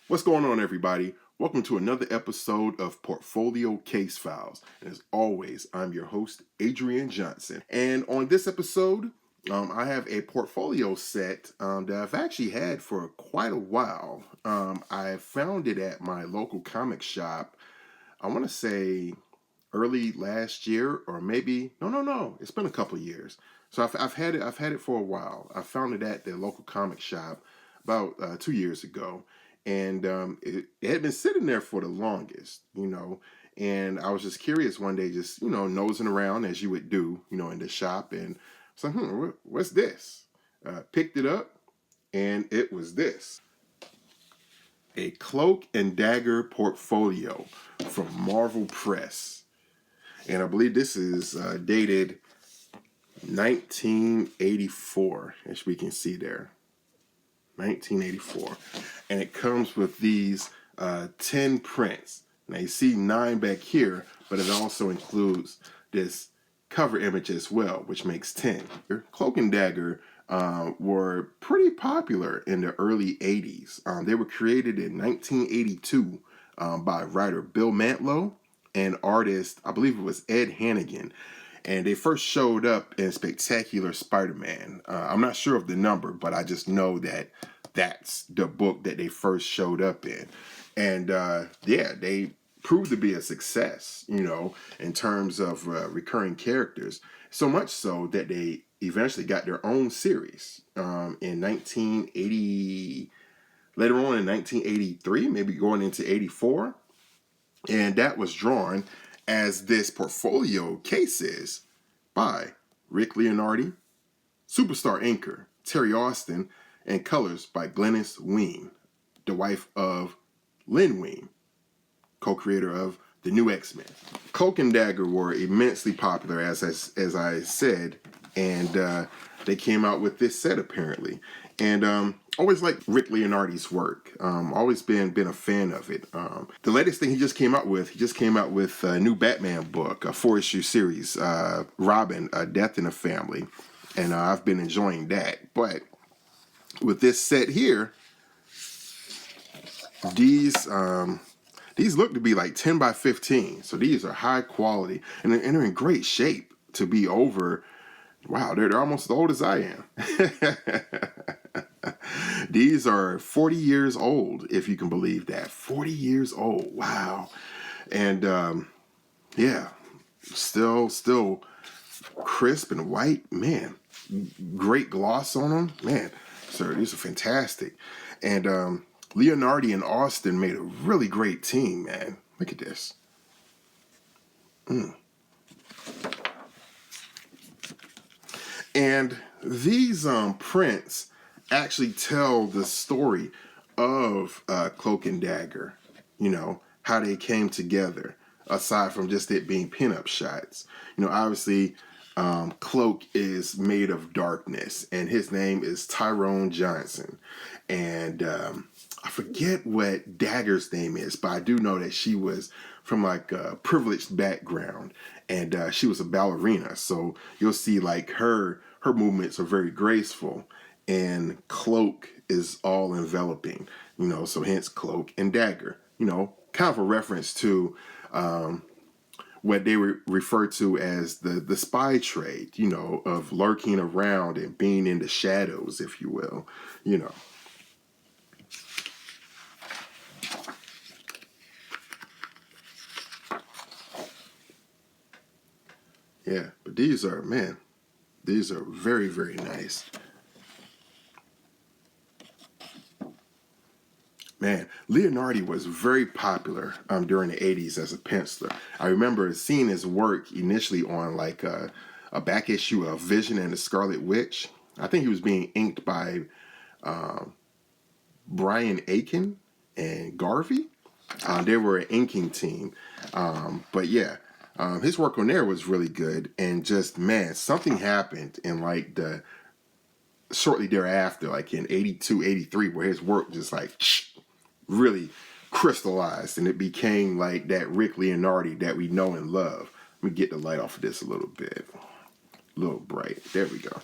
What's going on, everybody? Welcome to another episode of Portfolio Casefiles. And as always, I'm your host, Adrian Johnson. And on this episode, I have a portfolio set that I've actually had for quite a while. I found it at my local comic shop, I want to say early last year, or maybe, no, it's been a couple of years. So I've had it for a while. I found it at the local comic shop about 2 years ago. And it had been sitting there for the longest, and I was just curious one day, just, nosing around as you would do, in the shop. And so, what's this? Picked it up, and it was this. A Cloak and Dagger portfolio from Marvel Press. And I believe this is dated 1984, as we can see there. 1984. And it comes with these 10 prints. Now you see 9 back here, but it also includes this cover image as well, which makes 10. Cloak and Dagger were pretty popular in the early 80s. They were created in 1982 by writer Bill Mantlo and artist, I believe it was Ed Hannigan. And they first showed up in Spectacular Spider-Man. I'm not sure of the number, but I just know that that's the book that they first showed up in. And they proved to be a success, in terms of recurring characters. So much so that they eventually got their own series in 1980, later on in 1983, maybe going into 84. And that was drawn as this portfolio case is by Rick Leonardi, superstar inker Terry Austin, and colors by Glynis Wein, the wife of Len Wein, co-creator of the new X-Men. Cloak and Dagger were immensely popular, as I said, and they came out with this set apparently. And always liked Rick Leonardi's work. Always been a fan of it. The latest thing he just came out with a new Batman book, a 4-issue series, Robin, A Death in the Family, and I've been enjoying that. But with this set here, these look to be like 10 by 15, so these are high quality, and they're in great shape to be over. Wow, they're almost as old as I am. These are 40 years old, if you can believe that. 40 years old. Wow. And still crisp and white. Man, great gloss on them. Man, sir, these are fantastic. And Leonardi and Austin made a really great team, man. Look at this. And these prints actually tell the story of Cloak and Dagger, how they came together, aside from just it being pinup shots. Obviously, Cloak is made of darkness, and his name is Tyrone Johnson. And I forget what Dagger's name is, but I do know that she was from like a privileged background, and she was a ballerina. So you'll see like her movements are very graceful, and Cloak is all enveloping, so hence Cloak and Dagger, kind of a reference to what they refer to as the spy trade, of lurking around and being in the shadows, if you will, Yeah, but these are very, very nice. Man, Leonardi was very popular during the 80s as a penciler. I remember seeing his work initially on like a back issue of Vision and the Scarlet Witch. I think he was being inked by Brian Aiken and Garvey. They were an inking team. But yeah, his work on there was really good. And just, man, something happened in like shortly thereafter, like in 82, 83, where his work just like really crystallized, and it became like that Rick Leonardi that we know and love. Let me get the light off of this a little bit. A little bright. There we go.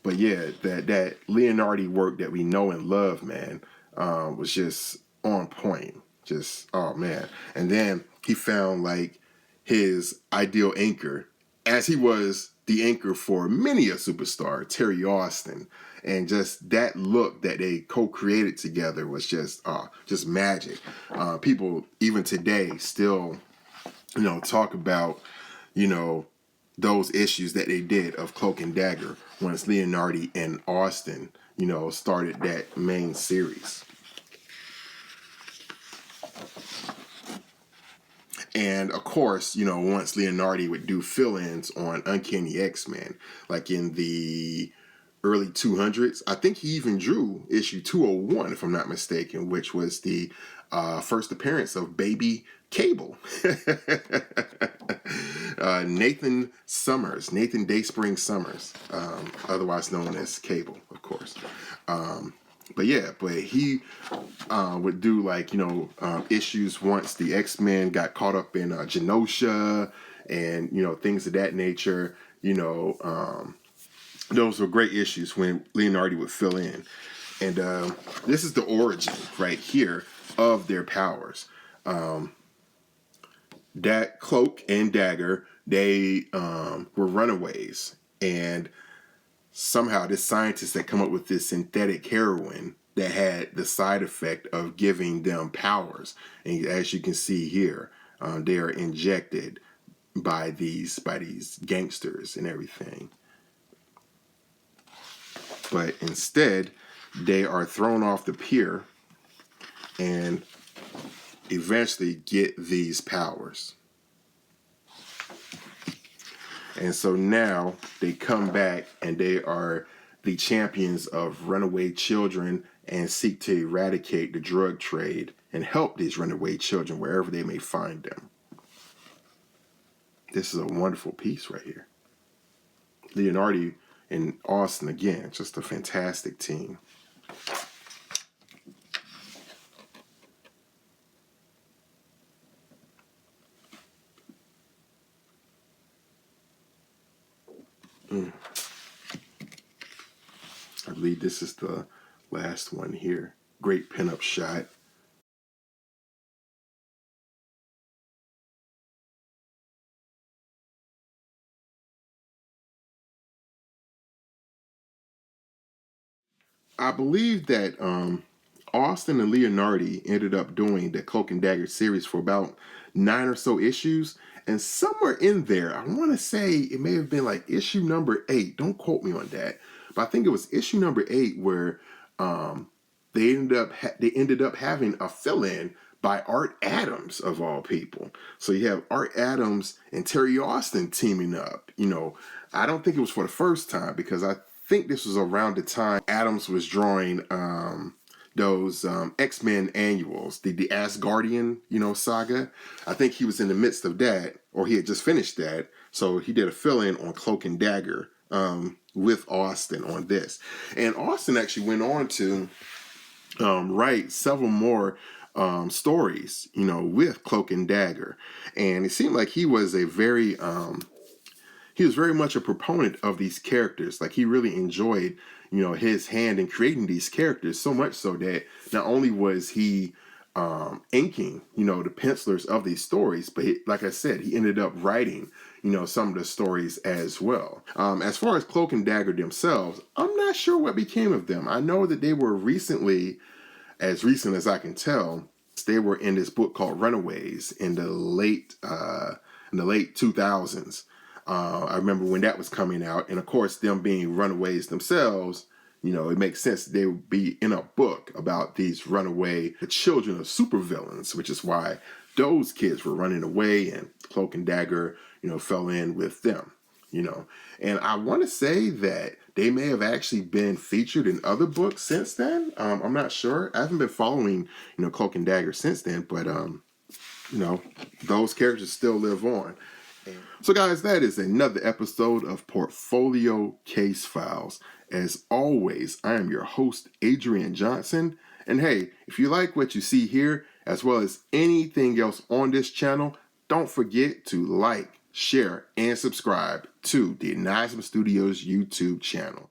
But yeah, that Leonardi work that we know and love, man, was just on point. Just, oh man. And then he found like his ideal anchor, as he was the anchor for many a superstar, Terry Austin. And just that look that they co-created together was just magic. People even today still, talk about, those issues that they did of Cloak and Dagger once Leonardi and Austin, started that main series. And of course, once Leonardi would do fill-ins on Uncanny X-Men, like in the early 200s, I think he even drew issue 201, if I'm not mistaken, which was the first appearance of baby Cable. Nathan Dayspring Summers, otherwise known as Cable, of course. But he would do like, issues once the X-Men got caught up in Genosha and, things of that nature. Those were great issues when Leonardi would fill in. And this is the origin right here of their powers. That Cloak and Dagger, they were runaways. And somehow this scientist had come up with this synthetic heroin that had the side effect of giving them powers. And as you can see here, they are injected by these gangsters and everything. But instead, they are thrown off the pier and eventually get these powers. And so now they come back and they are the champions of runaway children and seek to eradicate the drug trade and help these runaway children wherever they may find them. This is a wonderful piece right here. Leonardi and Austin, again, just a fantastic team. I believe this is the last one here. Great pinup shot. I believe that Austin and Leonardi ended up doing the Cloak and Dagger series for about 9 or so issues. And somewhere in there, I want to say it may have been like issue number 8. Don't quote me on that. But I think it was issue number 8 where they ended up having a fill-in by Art Adams, of all people. So you have Art Adams and Terry Austin teaming up. I don't think it was for the first time, because I think this was around the time Adams was drawing those X-Men annuals, the Asgardian, saga. I think he was in the midst of that, or he had just finished that. So he did a fill-in on Cloak and Dagger with Austin on this. And Austin actually went on to write several more stories, with Cloak and Dagger. And it seemed like he was very much a proponent of these characters. Like, he really enjoyed, his hand in creating these characters, so much so that not only was he inking, the pencilers of these stories, but like I said, he ended up writing, some of the stories as well. As far as Cloak and Dagger themselves, I'm not sure what became of them. I know that they were as recent as I can tell, they were in this book called Runaways in the late 2000s. I remember when that was coming out, and of course, them being runaways themselves, it makes sense they would be in a book about these runaway children of supervillains, which is why those kids were running away, and Cloak and Dagger, fell in with them, And I want to say that they may have actually been featured in other books since then. I'm not sure. I haven't been following, Cloak and Dagger since then, but those characters still live on. So guys, that is another episode of Portfolio Casefiles. As always, I am your host, Adrian Johnson. And hey, if you like what you see here, as well as anything else on this channel, don't forget to like, share, and subscribe to the Nism Studios YouTube channel.